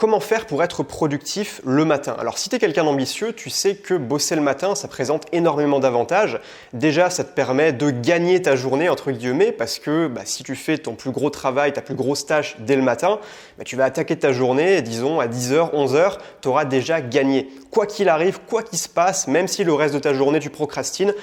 Comment faire pour être productif le matin? Alors si tu es quelqu'un d'ambitieux, tu sais que bosser le matin, ça présente énormément d'avantages. Déjà, ça te permet de gagner ta journée, entre guillemets, parce que si tu fais ton plus gros travail, ta plus grosse tâche dès le matin, tu vas attaquer ta journée, disons à 10h, 11h, tu auras déjà gagné. Quoi qu'il arrive, quoi qu'il se passe, même si le reste de ta journée tu procrastines,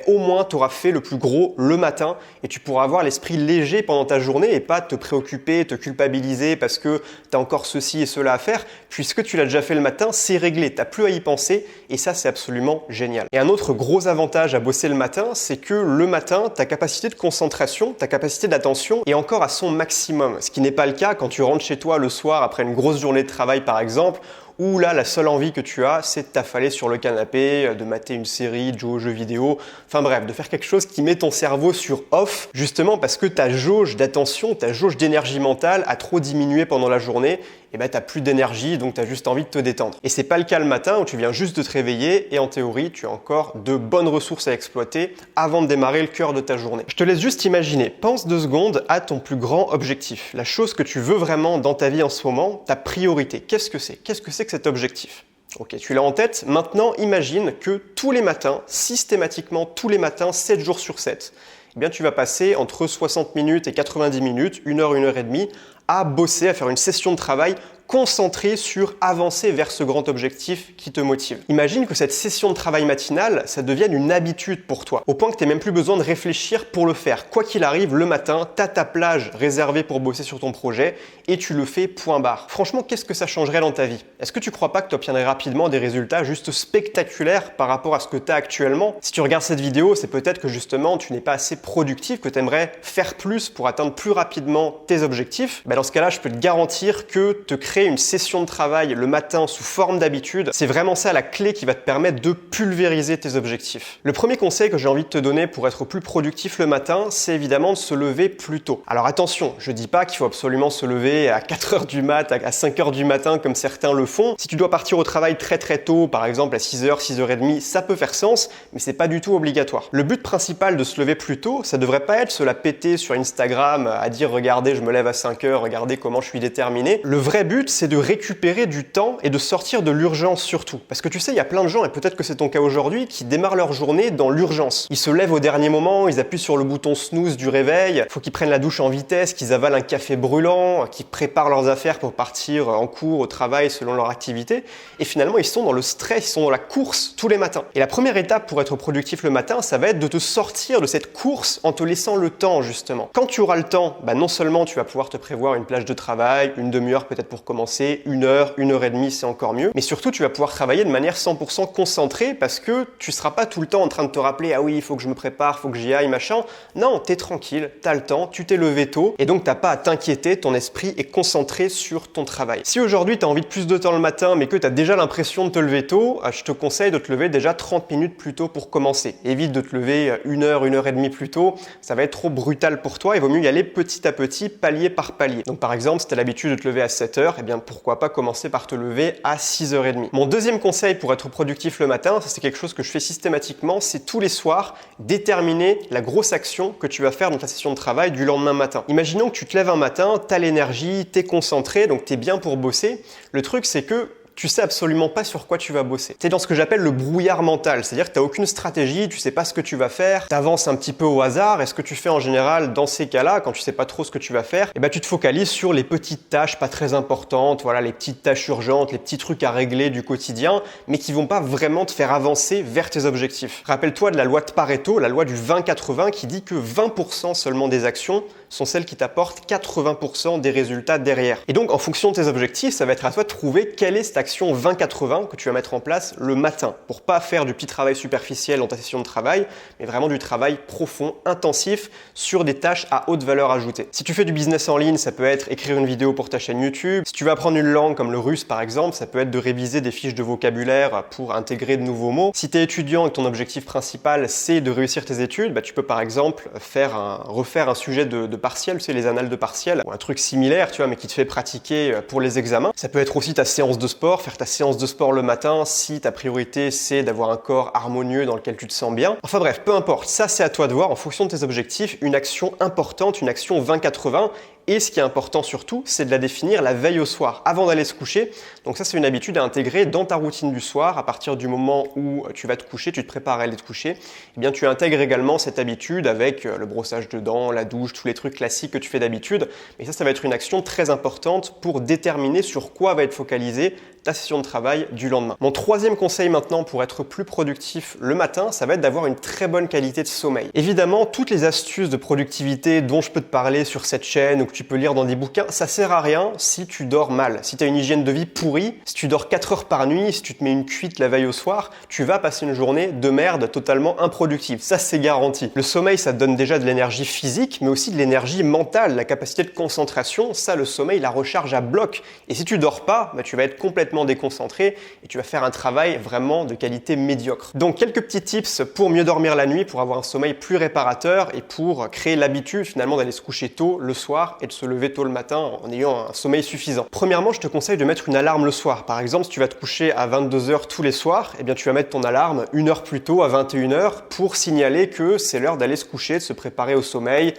au moins tu auras fait le plus gros le matin et tu pourras avoir l'esprit léger pendant ta journée et pas te préoccuper, te culpabiliser parce que tu as encore ceci et cela à faire, puisque tu l'as déjà fait le matin, c'est réglé, tu n'as plus à y penser et ça c'est absolument génial. Et un autre gros avantage à bosser le matin, c'est que le matin, ta capacité de concentration, ta capacité d'attention est encore à son maximum, ce qui n'est pas le cas quand tu rentres chez toi le soir après une grosse journée de travail par exemple, où là, la seule envie que tu as, c'est de t'affaler sur le canapé, de mater une série, de jouer aux jeux vidéo, enfin bref, de faire quelque chose qui met ton cerveau sur off, justement parce que ta jauge d'attention, ta jauge d'énergie mentale a trop diminué pendant la journée, et tu n'as plus d'énergie, donc tu as juste envie de te détendre. Et c'est pas le cas le matin où tu viens juste de te réveiller et en théorie, tu as encore de bonnes ressources à exploiter avant de démarrer le cœur de ta journée. Je te laisse juste imaginer, pense 2 secondes à ton plus grand objectif, la chose que tu veux vraiment dans ta vie en ce moment, ta priorité. Qu'est-ce que c'est? Qu'est-ce que c'est que cet objectif? Ok, tu l'as en tête. Maintenant, imagine que tous les matins, systématiquement tous les matins, 7 jours sur 7, tu vas passer entre 60 minutes et 90 minutes, 1 heure, 1 heure et demie, à bosser, à faire une session de travail concentrée sur avancer vers ce grand objectif qui te motive. Imagine que cette session de travail matinale, ça devienne une habitude pour toi, au point que tu n'aies même plus besoin de réfléchir pour le faire. Quoi qu'il arrive, le matin, tu as ta plage réservée pour bosser sur ton projet et tu le fais point barre. Franchement, qu'est-ce que ça changerait dans ta vie? Est-ce que tu crois pas que tu obtiendrais rapidement des résultats juste spectaculaires par rapport à ce que tu as actuellement? Si tu regardes cette vidéo, c'est peut-être que justement tu n'es pas assez productif, que tu aimerais faire plus pour atteindre plus rapidement tes objectifs. Dans ce cas-là, je peux te garantir que te créer une session de travail le matin sous forme d'habitude, c'est vraiment ça la clé qui va te permettre de pulvériser tes objectifs. Le premier conseil que j'ai envie de te donner pour être plus productif le matin, c'est évidemment de se lever plus tôt. Alors attention, je dis pas qu'il faut absolument se lever à 4h du mat, à 5h du matin comme certains le font. Si tu dois partir au travail très très tôt, par exemple à 6h, 6h30, ça peut faire sens, mais c'est pas du tout obligatoire. Le but principal de se lever plus tôt, ça devrait pas être se la péter sur Instagram à dire regardez, je me lève à 5h, regardez comment je suis déterminé. Le vrai but, c'est de récupérer du temps et de sortir de l'urgence surtout. Parce que tu sais, il y a plein de gens, et peut-être que c'est ton cas aujourd'hui, qui démarrent leur journée dans l'urgence. Ils se lèvent au dernier moment, ils appuient sur le bouton snooze du réveil, faut qu'ils prennent la douche en vitesse, qu'ils avalent un café brûlant, qu'ils préparent leurs affaires pour partir en cours, au travail, selon leur activité. Et finalement, ils sont dans le stress, ils sont dans la course tous les matins. Et la première étape pour être productif le matin, ça va être de te sortir de cette course en te laissant le temps, justement. Quand tu auras le temps, non seulement tu vas pouvoir te prévoir une plage de travail, une demi-heure peut-être pour commencer, 1 heure, 1 heure et demie, c'est encore mieux. Mais surtout, tu vas pouvoir travailler de manière 100% concentrée parce que tu seras pas tout le temps en train de te rappeler « Ah oui, il faut que je me prépare, il faut que j'y aille, machin ». Non, t'es tranquille, t'as le temps, tu t'es levé tôt et donc t'as pas à t'inquiéter, ton esprit est concentré sur ton travail. Si aujourd'hui, tu as envie de plus de temps le matin mais que tu as déjà l'impression de te lever tôt, je te conseille de te lever déjà 30 minutes plus tôt pour commencer. Évite de te lever 1 heure, 1 heure et demie plus tôt, ça va être trop brutal pour toi, il vaut mieux y aller petit à petit, palier par palier. Donc par exemple, si tu as l'habitude de te lever à 7h, pourquoi pas commencer par te lever à 6h30. Mon deuxième conseil pour être productif le matin, ça c'est quelque chose que je fais systématiquement, c'est tous les soirs déterminer la grosse action que tu vas faire dans ta session de travail du lendemain matin. Imaginons que tu te lèves un matin, tu as l'énergie, tu es concentré, donc tu es bien pour bosser. Le truc c'est que tu sais absolument pas sur quoi tu vas bosser. Tu es dans ce que j'appelle le brouillard mental, c'est-à-dire que tu n'as aucune stratégie, tu sais pas ce que tu vas faire, tu avances un petit peu au hasard, et ce que tu fais en général dans ces cas-là, quand tu sais pas trop ce que tu vas faire, tu te focalises sur les petites tâches pas très importantes, voilà, les petites tâches urgentes, les petits trucs à régler du quotidien, mais qui vont pas vraiment te faire avancer vers tes objectifs. Rappelle-toi de la loi de Pareto, la loi du 20-80, qui dit que 20% seulement des actions sont celles qui t'apportent 80% des résultats derrière. Et donc, en fonction de tes objectifs, ça va être à toi de trouver quelle est cette action 20-80 que tu vas mettre en place le matin pour pas faire du petit travail superficiel dans ta session de travail, mais vraiment du travail profond, intensif sur des tâches à haute valeur ajoutée. Si tu fais du business en ligne, ça peut être écrire une vidéo pour ta chaîne YouTube. Si tu veux apprendre une langue comme le russe par exemple, ça peut être de réviser des fiches de vocabulaire pour intégrer de nouveaux mots. Si tu es étudiant et que ton objectif principal c'est de réussir tes études, tu peux par exemple refaire un sujet de partiel, tu sais, les annales de partiel, ou un truc similaire, tu vois, mais qui te fait pratiquer pour les examens. Ça peut être aussi ta séance de sport, faire ta séance de sport le matin si ta priorité c'est d'avoir un corps harmonieux dans lequel tu te sens bien. Enfin bref, peu importe, ça c'est à toi de voir en fonction de tes objectifs, une action importante, une action 20-80 Et ce qui est important surtout, c'est de la définir la veille au soir, avant d'aller se coucher. Donc ça, c'est une habitude à intégrer dans ta routine du soir. À partir du moment où tu vas te coucher, tu te prépares à aller te coucher, eh bien tu intègres également cette habitude avec le brossage de dents, la douche, tous les trucs classiques que tu fais d'habitude. Mais ça va être une action très importante pour déterminer sur quoi va être focalisée ta session de travail du lendemain. Mon troisième conseil maintenant pour être plus productif le matin, ça va être d'avoir une très bonne qualité de sommeil. Évidemment, toutes les astuces de productivité dont je peux te parler sur cette chaîne ou que tu peux lire dans des bouquins, ça sert à rien si tu dors mal. Si tu as une hygiène de vie pourrie, si tu dors 4 heures par nuit, si tu te mets une cuite la veille au soir, tu vas passer une journée de merde totalement improductive. Ça, c'est garanti. Le sommeil, ça te donne déjà de l'énergie physique, mais aussi de l'énergie mentale, la capacité de concentration. Ça, le sommeil, la recharge à bloc. Et si tu dors pas, tu vas être complètement déconcentré et tu vas faire un travail vraiment de qualité médiocre. Donc quelques petits tips pour mieux dormir la nuit, pour avoir un sommeil plus réparateur et pour créer l'habitude finalement d'aller se coucher tôt le soir et de se lever tôt le matin en ayant un sommeil suffisant. Premièrement, je te conseille de mettre une alarme le soir. Par exemple, si tu vas te coucher à 22 h tous les soirs, eh bien tu vas mettre ton alarme 1 heure plus tôt à 21 h pour signaler que c'est l'heure d'aller se coucher, de se préparer au sommeil,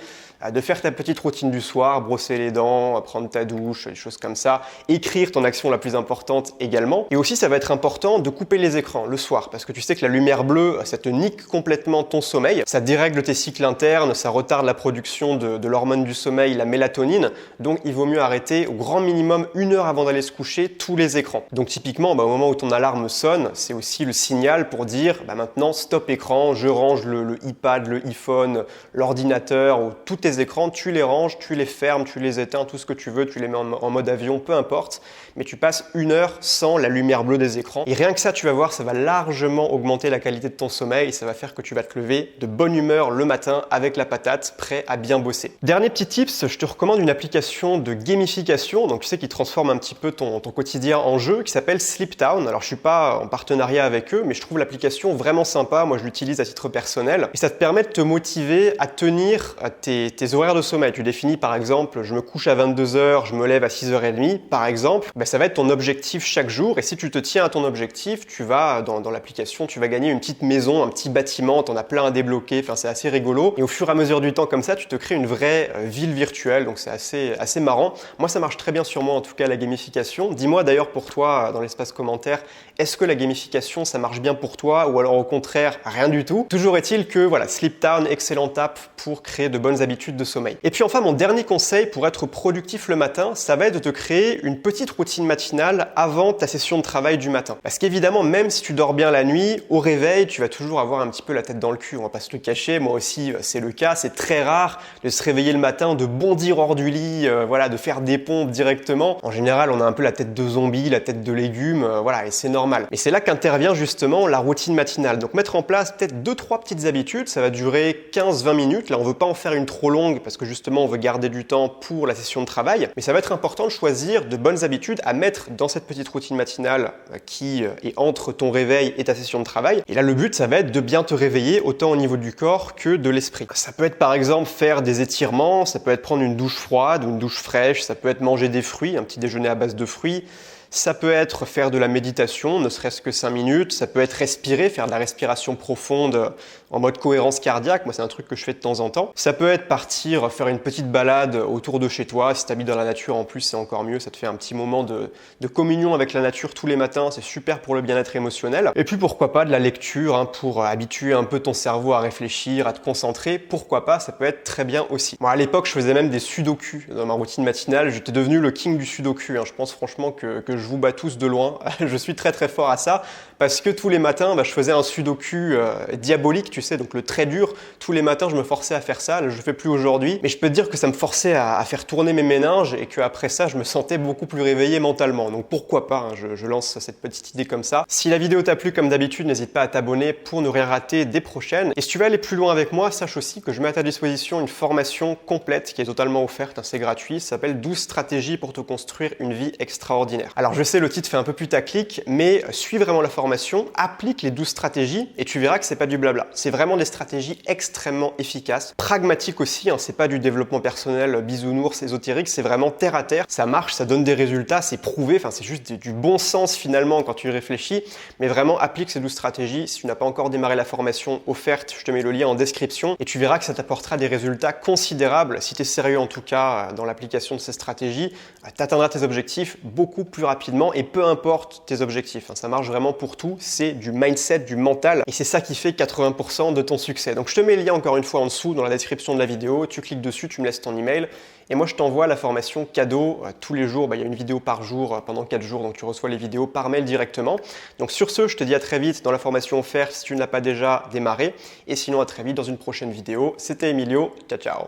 de faire ta petite routine du soir, brosser les dents, prendre ta douche, des choses comme ça, écrire ton action la plus importante également. Et aussi, ça va être important de couper les écrans le soir, parce que tu sais que la lumière bleue, ça te nique complètement ton sommeil, ça dérègle tes cycles internes, ça retarde la production de l'hormone du sommeil, la mélatonine, donc il vaut mieux arrêter au grand minimum 1 heure avant d'aller se coucher tous les écrans. Donc typiquement, au moment où ton alarme sonne, c'est aussi le signal pour dire maintenant stop écran, je range le iPad, le iPhone, l'ordinateur, ou tout tes écrans, tu les ranges, tu les fermes, tu les éteins, tout ce que tu veux, tu les mets en mode avion, peu importe, mais tu passes 1 heure sans la lumière bleue des écrans. Et rien que ça, tu vas voir, ça va largement augmenter la qualité de ton sommeil et ça va faire que tu vas te lever de bonne humeur le matin avec la patate, prêt à bien bosser. Dernier petit tips, je te recommande une application de gamification, donc tu sais qui transforme un petit peu ton quotidien en jeu, qui s'appelle Sleeptown. Alors je suis pas en partenariat avec eux, mais je trouve l'application vraiment sympa, moi je l'utilise à titre personnel, et ça te permet de te motiver à tenir tes horaires de sommeil. Tu définis par exemple, je me couche à 22 h, je me lève à 6 h 30, par exemple, ça va être ton objectif chaque jour, et si tu te tiens à ton objectif, tu vas, dans l'application, tu vas gagner une petite maison, un petit bâtiment, t'en as plein à débloquer, enfin c'est assez rigolo, et au fur et à mesure du temps comme ça, tu te crées une vraie ville virtuelle, donc c'est assez marrant. Moi ça marche très bien sur moi en tout cas la gamification. Dis-moi d'ailleurs pour toi dans l'espace commentaire, est-ce que la gamification ça marche bien pour toi, ou alors au contraire rien du tout? Toujours est-il que voilà, Sleeptown, excellente app pour créer de bonnes habitudes de sommeil. Et puis enfin, mon dernier conseil pour être productif le matin, ça va être de te créer une petite routine matinale avant ta session de travail du matin. Parce qu'évidemment, même si tu dors bien la nuit, au réveil, tu vas toujours avoir un petit peu la tête dans le cul, on va pas se le cacher, moi aussi c'est le cas, c'est très rare de se réveiller le matin, de bondir hors du lit, de faire des pompes directement. En général, on a un peu la tête de zombie, la tête de légumes, et c'est normal. Et c'est là qu'intervient justement la routine matinale. Donc mettre en place peut-être 2-3 petites habitudes, ça va durer 15-20 minutes, là on veut pas en faire une trop longue parce que justement on veut garder du temps pour la session de travail, mais ça va être important de choisir de bonnes habitudes à mettre dans cette petite routine matinale qui est entre ton réveil et ta session de travail. Et là le but ça va être de bien te réveiller autant au niveau du corps que de l'esprit. Ça peut être par exemple faire des étirements, ça peut être prendre une douche froide ou une douche fraîche, ça peut être manger des fruits, un petit déjeuner à base de fruits. Ça peut être faire de la méditation, ne serait-ce que 5 minutes. Ça peut être respirer, faire de la respiration profonde en mode cohérence cardiaque. Moi, c'est un truc que je fais de temps en temps. Ça peut être partir faire une petite balade autour de chez toi. Si tu habites dans la nature, en plus, c'est encore mieux. Ça te fait un petit moment de communion avec la nature tous les matins. C'est super pour le bien-être émotionnel. Et puis, pourquoi pas de la lecture pour habituer un peu ton cerveau à réfléchir, à te concentrer. Pourquoi pas, ça peut être très bien aussi. Moi, à l'époque, je faisais même des sudoku dans ma routine matinale. J'étais devenu le king du sudoku. Je pense franchement que je vous bats tous de loin. Je suis très très fort à ça parce que tous les matins, je faisais un sudoku diabolique, tu sais, donc le très dur. Tous les matins, je me forçais à faire ça. Je le fais plus aujourd'hui, mais je peux te dire que ça me forçait à faire tourner mes méninges et qu'après ça, je me sentais beaucoup plus réveillé mentalement. Donc pourquoi pas, je lance cette petite idée comme ça. Si la vidéo t'a plu, comme d'habitude, n'hésite pas à t'abonner pour ne rien rater des prochaines. Et si tu veux aller plus loin avec moi, sache aussi que je mets à ta disposition une formation complète qui est totalement offerte, c'est gratuit. Ça s'appelle 12 stratégies pour te construire une vie extraordinaire. Alors Alors je sais, le titre fait un peu putaclic, mais suis vraiment la formation, applique les 12 stratégies et tu verras que c'est pas du blabla. C'est vraiment des stratégies extrêmement efficaces, pragmatiques aussi, hein, c'est pas du développement personnel bisounours, ésotérique, c'est vraiment terre à terre. Ça marche, ça donne des résultats, c'est prouvé, enfin c'est juste du bon sens finalement quand tu y réfléchis, mais vraiment applique ces 12 stratégies. Si tu n'as pas encore démarré la formation offerte, je te mets le lien en description et tu verras que ça t'apportera des résultats considérables. Si tu es sérieux en tout cas dans l'application de ces stratégies, tu atteindras tes objectifs beaucoup plus rapidement et peu importe tes objectifs, hein, ça marche vraiment pour tout, c'est du mindset, du mental et c'est ça qui fait 80% de ton succès. Donc je te mets le lien encore une fois en dessous dans la description de la vidéo, tu cliques dessus, tu me laisses ton email et moi je t'envoie la formation cadeau tous les jours, il y a une vidéo par jour pendant 4 jours, donc tu reçois les vidéos par mail directement. Donc sur ce, je te dis à très vite dans la formation offerte si tu ne l'as pas déjà démarré et sinon à très vite dans une prochaine vidéo. C'était Emilio, ciao ciao.